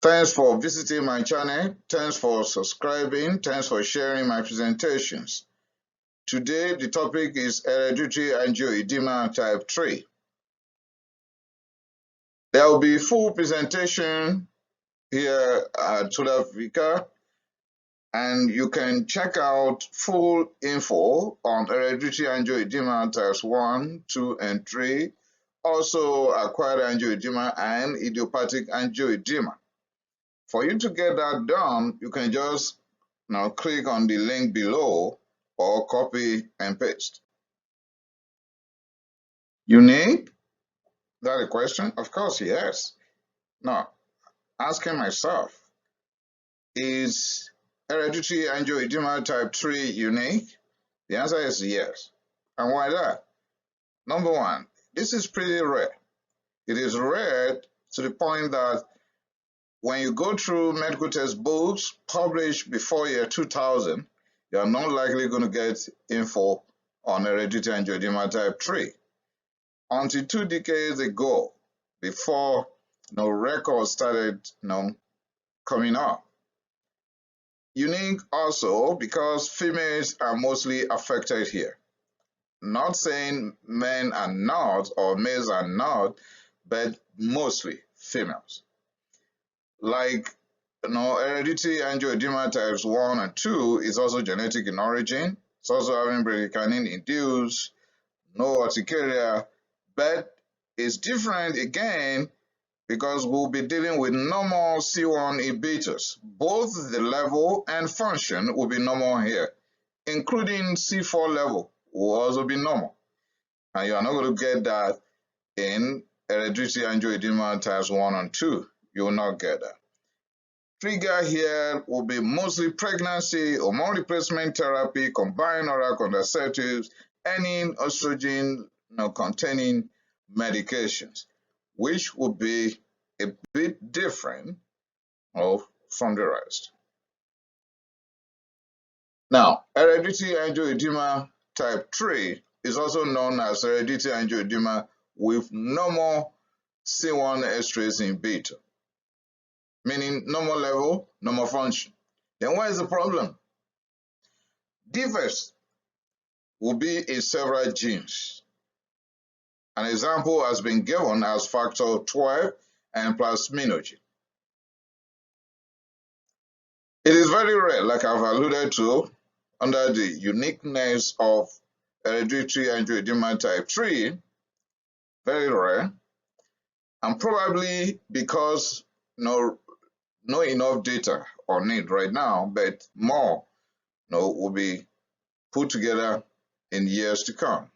Thanks for visiting my channel. Thanks for subscribing. Thanks for sharing my presentations. Today, the topic is Hereditary Angioedema Type 3. There will be full presentation here at Sudafrika, and you can check out full info on Hereditary Angioedema Types 1, 2, and 3, also acquired angioedema and idiopathic angioedema. For you to get that done, you can just click on the link below or copy and paste. Unique? That a question? Of course, yes. Now, asking myself, is hereditary angioedema type 3 unique? The answer is yes. And why that? Number one, this is pretty rare. It is rare to the point that when you go through medical textbooks published before year 2000, you are not likely going to get info on hereditary angioedema type 3. Until 2 decades ago, before records started coming up. Unique also because females are mostly affected here. Not saying men are not or males are not, but mostly females. Like hereditary angioedema types 1 and 2 is also genetic in origin. It's also having bradykinin induced, no urticaria, but it's different again because we'll be dealing with normal C1 inhibitors. Both the level and function will be normal here, including C4 level will also be normal. And you are not going to get that in hereditary angioedema types 1 and 2. You will not get that. Trigger here will be mostly pregnancy, hormone replacement therapy, combined oral contraceptives, any estrogen containing medications, which will be a bit different from the rest. Now, hereditary angioedema type 3 is also known as hereditary angioedema with normal C1 esterase inhibitor, meaning normal level, normal function. Then what is the problem? Defects will be in several genes. An example has been given as factor 12 and plasminogen. It is very rare, like I've alluded to, under the uniqueness of hereditary angioedema type 3, very rare, and probably because no enough data on it right now, but more will be put together in years to come.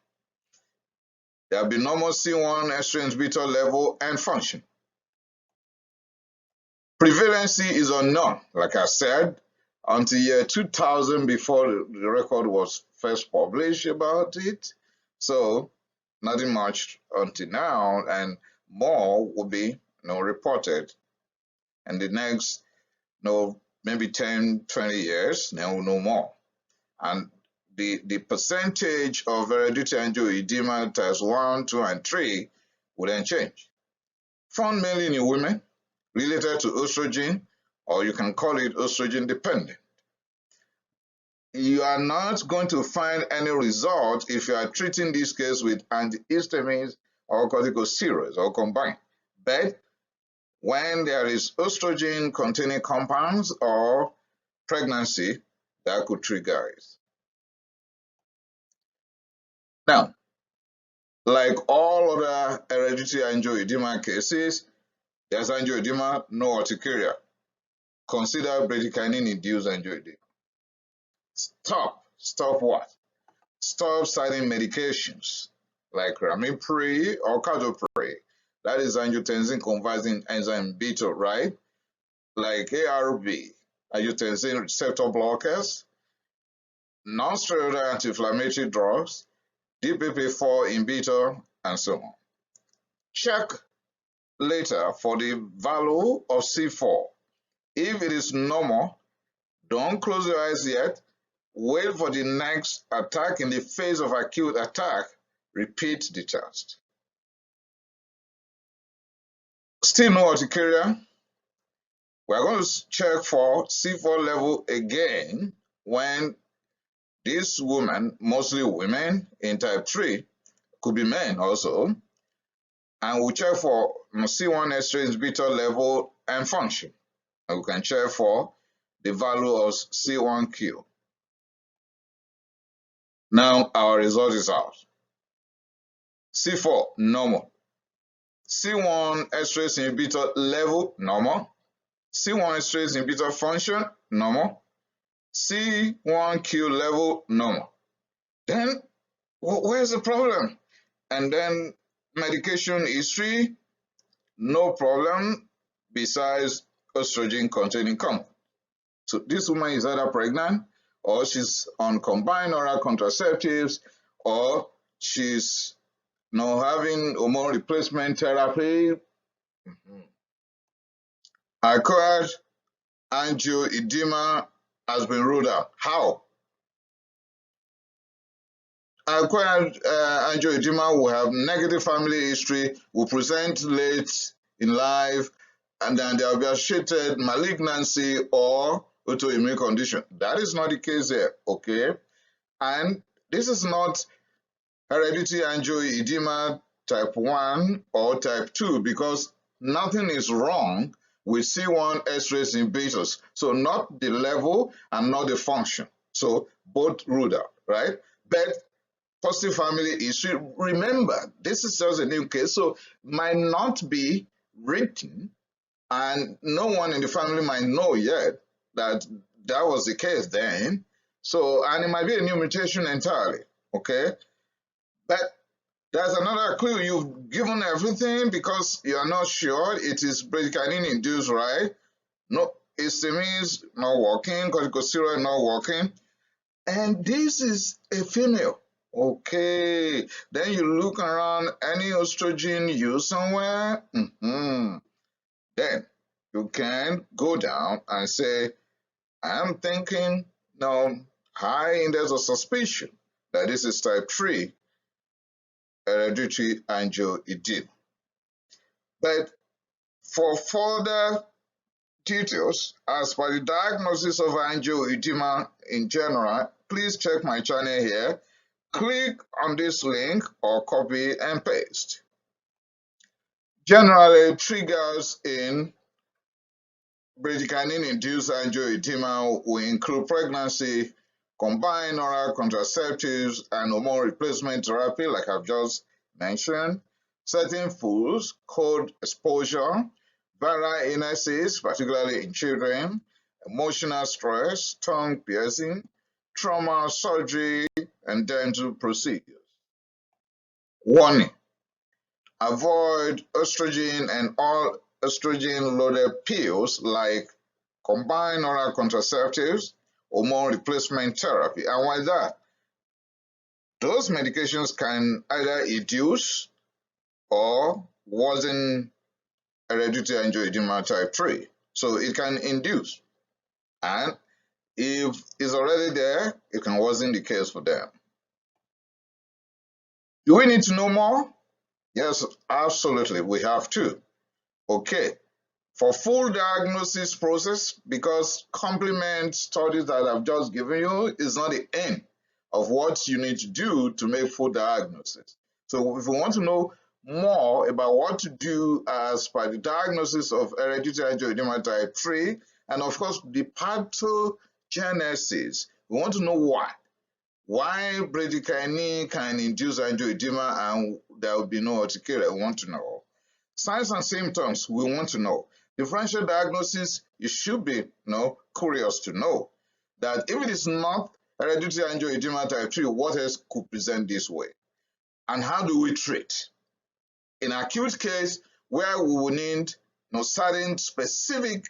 There will be normal C1 estrogen inhibitor level and function. Prevalency is unknown, like I said, until year 2000 before the record was first published about it. So nothing much until now, and more will be reported in the next maybe 10, 20 years, then we'll know more. And the percentage of hereditary angioedema types 1, 2, and 3 will then change. Found mainly in women, related to estrogen, or you can call it estrogen dependent. You are not going to find any result if you are treating this case with antihistamines or corticosteroids or combined. But when there is estrogen containing compounds or pregnancy, that could trigger it. Now, like all other hereditary angioedema cases, there's angioedema, no urticaria. Consider bradykinin-induced angioedema. Stop what? Stop citing medications like ramipril or captopril. That is angiotensin converting enzyme inhibitor, right? Like ARB, angiotensin receptor blockers, non-steroidal anti-inflammatory drugs, DPP4 inhibitor, and so on. Check later for the value of C4. If it is normal, don't close your eyes yet. Wait for the next attack. In the phase of acute attack, repeat the test. Still no urticaria? We're going to check for C4 level again when these women, mostly women in type 3, could be men also, and we'll check for C1 estrase inhibitor level and function. And we can check for the value of C1q. Now our result is out. C4, normal. C1 estrase inhibitor level, normal. C1 estrase inhibitor function, normal. C1q level, normal. Then, where's the problem? And then medication history, no problem besides estrogen containing compound. So this woman is either pregnant, or she's on combined oral contraceptives, or she's having hormone replacement therapy. Acquired angioedema has been ruled out. How? Acquired angioedema will have negative family history, will present late in life, and then there will be associated malignancy or autoimmune condition. That is not the case here, okay? And this is not hereditary angioedema type 1 or type 2 because nothing is wrong with C1 estrase inhibitors. So not the level and not the function. So both ruled out, right? But positive family history, remember, this is just a new case, so might not be written, and no one in the family might know yet that that was the case then. So, and it might be a new mutation entirely, okay? But there's another clue. You've given everything because you are not sure it is bradykinin induced, right? No, histamines not working, corticosteroid not working. And this is a female. Okay, then you look around, any estrogen used somewhere, then you can go down and say, I'm thinking, no, high index of suspicion that this is type 3 hereditary angioedema. But for further details, as per the diagnosis of angioedema in general, please check my channel here. Click on this link or copy and paste. Generally, triggers in bradykinin-induced angioedema will include pregnancy, combined oral contraceptives, and hormone replacement therapy, like I've just mentioned, certain foods, cold exposure, viral illnesses, particularly in children, emotional stress, tongue piercing, trauma, surgery, and dental procedures. Warning: avoid estrogen and all estrogen-loaded pills like combined oral contraceptives, hormone replacement therapy. And why that? Those medications can either induce or worsen hereditary angioedema type 3. So it can induce. And if it's already there, it can worsen the case for them. Do we need to know more? Yes, absolutely, we have to. Okay, for full diagnosis process, because complement studies that I've just given you is not the end of what you need to do to make full diagnosis. So if we want to know more about what to do as per the diagnosis of hereditary angioedema type 3, and of course the pathogenesis, we want to know why bradykinin can induce angioedema and there will be no urticaria. We want to know. Signs and symptoms, we want to know. Differential diagnosis, you should be curious to know that if it is not hereditary angioedema type 3, what else could present this way? And how do we treat? In acute case, where we will need certain specific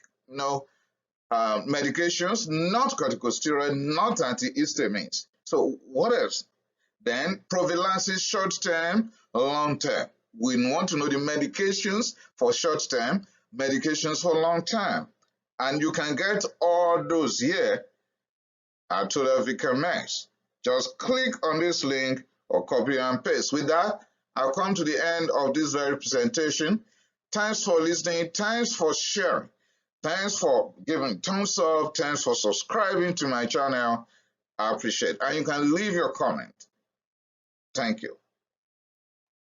medications, not corticosteroid, not antihistamines. So what else? Then prophylaxis, short-term, long-term. We want to know the medications for short-term, medications for long-term. And you can get all those here at Total Max. Just click on this link or copy and paste. With that, I'll come to the end of this very presentation. Thanks for listening. Thanks for sharing. Thanks for giving thumbs up. Thanks for subscribing to my channel. I appreciate it. And you can leave your comment. Thank you.